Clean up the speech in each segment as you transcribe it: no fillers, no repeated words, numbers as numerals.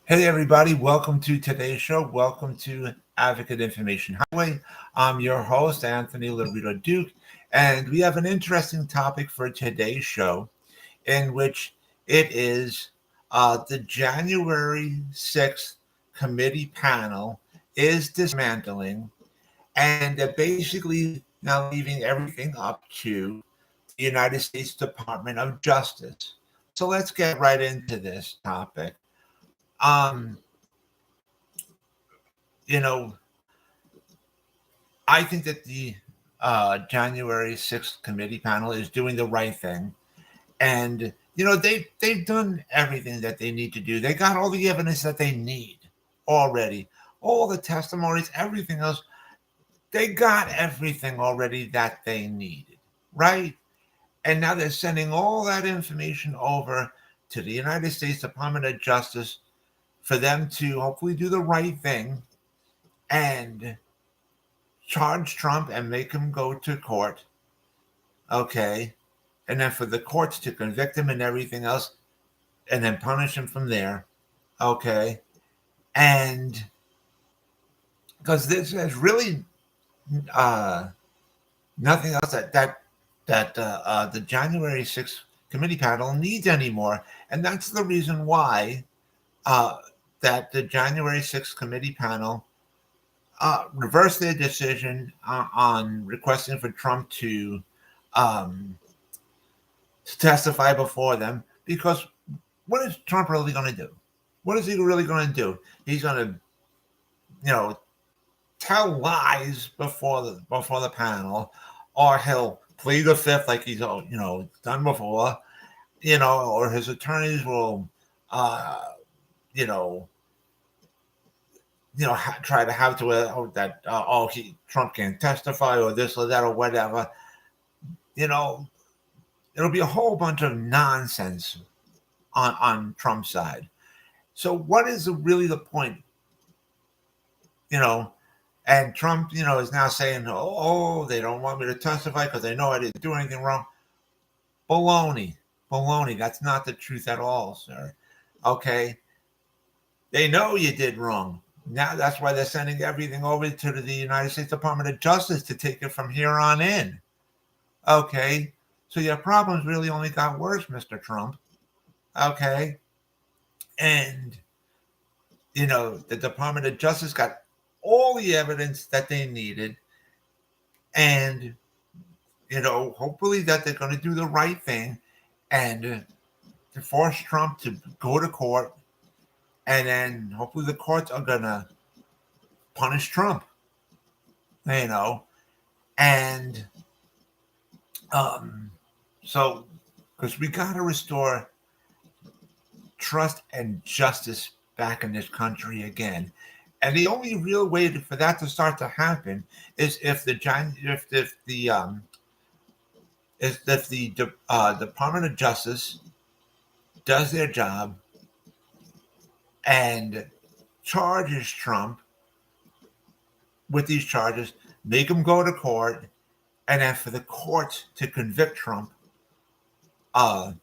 Hey, everybody, welcome to today's show. Welcome to Advocate Information Highway. I'm your host, Anthony Lorito-Duke, and we have an interesting topic for today's show in which it is the January 6th committee panel is dismantling, and they're basically now leaving everything up to the United States Department of Justice. So let's get right into this topic. Um, you know, I think that the January 6th committee panel is doing the right thing. And, they've done everything that they need to do. They got all the evidence that they need already, all the testimonies, everything else. They got everything already that they needed, right? And now they're sending all that information over to the United States Department of Justice for them to hopefully do the right thing and charge Trump and make him go to court, okay? And then for the courts to convict him and everything else, and then punish him from there, okay? And because there's really uh, nothing else that the January 6th committee panel needs anymore, and that's the reason why uh, that the January 6th committee panel reversed their decision on requesting for Trump um, to testify before them. Because what is Trump really going to do? What is he really going to do? He's going to, tell lies before the panel, or he'll plead the fifth like he's done before. Or his attorneys will, you know, try to have to Trump can't testify or this or that or whatever. It'll be a whole bunch of nonsense on Trump's side. So what is really the point? And Trump, is now saying, they don't want me to testify because they know I didn't do anything wrong. Baloney. Baloney. That's not the truth at all, sir. Okay? They know you did wrong. Now that's why they're sending everything over to the United States Department of Justice to take it from here on in. Okay? So your problems really only got worse, Mr. Trump. Okay? And, the Department of Justice got all the evidence that they needed. And, hopefully that they're going to do the right thing and to force Trump to go to court. And then hopefully the courts are going to punish Trump, And so, because we got to restore trust and justice back in this country again. And the only real way for that to start to happen is if the Department of Justice does their job and charges Trump with these charges, make him go to court, and then for the courts to convict Trump of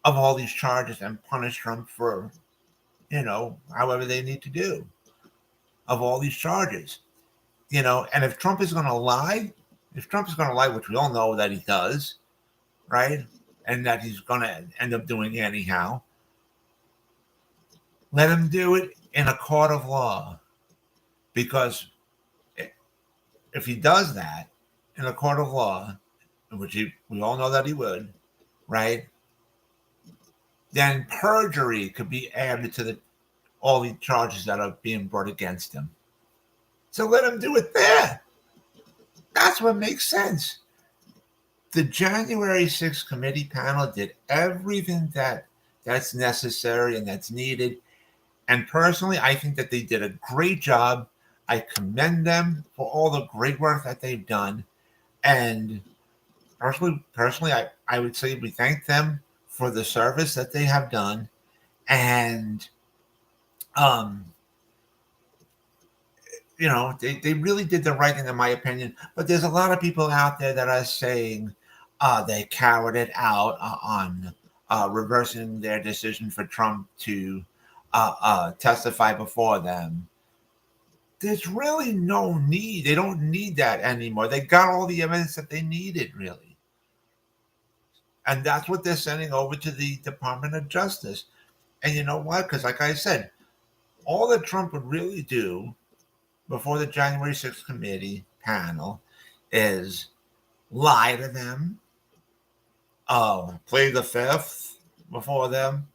all these charges and punish Trump for, however they need to do of all these charges. And if Trump is going to lie, which we all know that he does, right? And that he's going to end up doing anyhow, let him do it in a court of law. Because if he does that in a court of law, which we all know that he would, right? Then perjury could be added to all the charges that are being brought against him. So let him do it there. That's what makes sense. The January 6th committee panel did everything that's necessary and that's needed. And personally, I think that they did a great job. I commend them for all the great work that they've done. And personally, I would say we thank them for the service that they have done. And, they really did the right thing, in my opinion. But there's a lot of people out there that are saying they cowered it out on reversing their decision for Trump to testify before them. There's really no need. They don't need that anymore. They got all the evidence that they needed, really. And that's what they're sending over to the Department of Justice. And you know what? Because, like I said, all that Trump would really do before the January 6th committee panel is lie to them, play the fifth before them.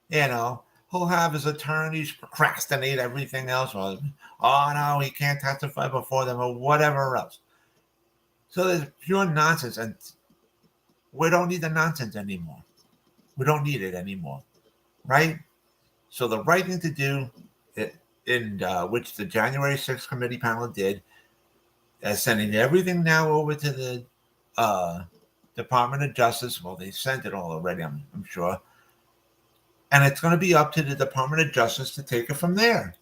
You know, he'll have his attorneys procrastinate everything else. Or, oh, no, he can't testify before them or whatever else. So there's pure nonsense. And we don't need the nonsense anymore. We don't need it anymore. Right? So the right thing to do, in which the January 6th committee panel did, is sending everything now over to the Department of Justice. Well, they sent it all already, I'm sure. And it's going to be up to the Department of Justice to take it from there.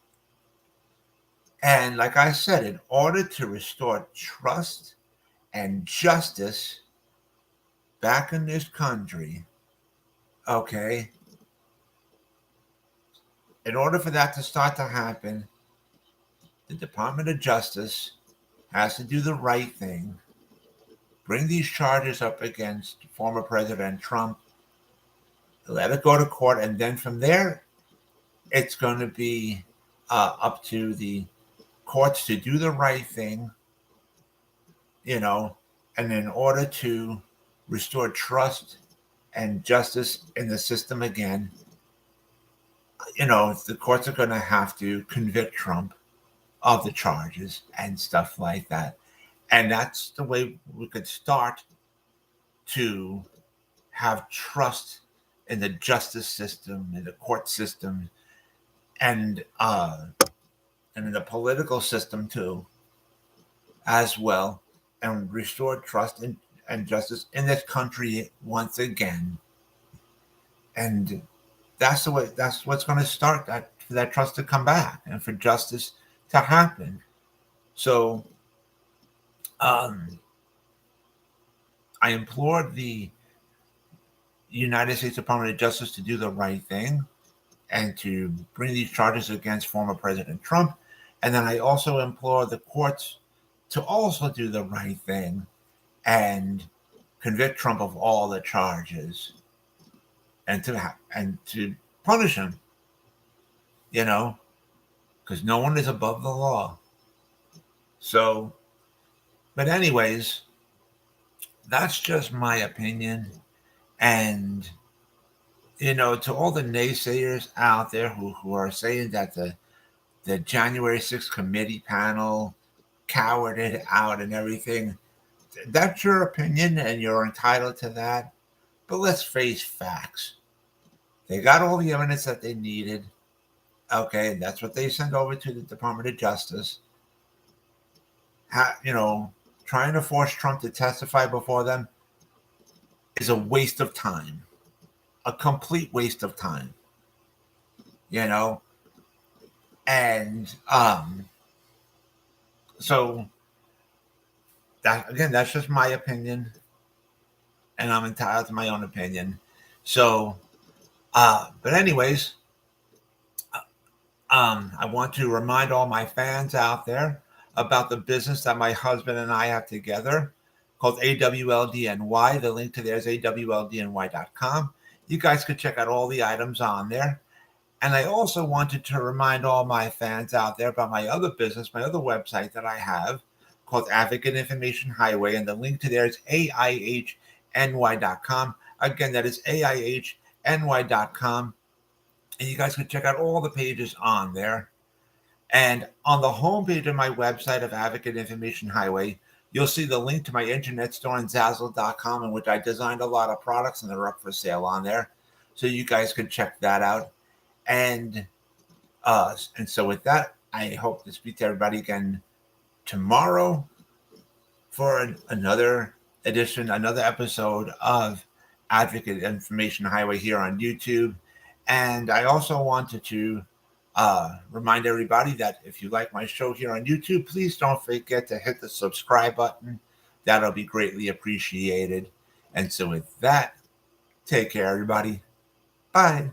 And like I said, in order to restore trust and justice back in this country, okay, in order for that to start to happen, the Department of Justice has to do the right thing, bring these charges up against former President Trump, let it go to court, and then from there, it's going to be up to the courts to do the right thing, you know, and in order to restore trust and justice in the system again, you know, the courts are going to have to convict Trump of the charges and stuff like that. And that's the way we could start to have trust in the justice system, in the court system, and in the political system too, as well, and restore trust and justice in this country once again. And that's the way. That's what's going to start for that trust to come back and for justice to happen. So, I implored the United States Department of Justice to do the right thing and to bring these charges against former President Trump. And then I also implore the courts to also do the right thing and convict Trump of all the charges and to punish him, you know, because no one is above the law. So, but anyways, that's just my opinion. And, you know, to all the naysayers out there who are saying that the January 6th committee panel cowered it out and everything, that's your opinion and you're entitled to that. But let's face facts. They got all the evidence that they needed. Okay, and that's what they sent over to the Department of Justice. You know, trying to force Trump to testify before them is a waste of time. A complete waste of time. You know? And so that, again, that's just my opinion. And I'm entitled to my own opinion. So but anyways, I want to remind all my fans out there about the business that my husband and I have together called AWLDNY. The link to there is awldny.com. You guys could check out all the items on there. And I also wanted to remind all my fans out there about my other business, my other website that I have called Advocate Information Highway. And the link to there is AIHNY.com. Again, that is AIHNY.com. And you guys can check out all the pages on there. And on the homepage of my website of Advocate Information Highway, you'll see the link to my internet store on Zazzle.com, in which I designed a lot of products and they're up for sale on there. So you guys can check that out. And so with that, I hope to speak to everybody again tomorrow for another edition, another episode of Advocate Information Highway here on YouTube. And I also wanted to remind everybody that if you like my show here on YouTube, please don't forget to hit the subscribe button. That'll be greatly appreciated. And so with that, take care, everybody. Bye.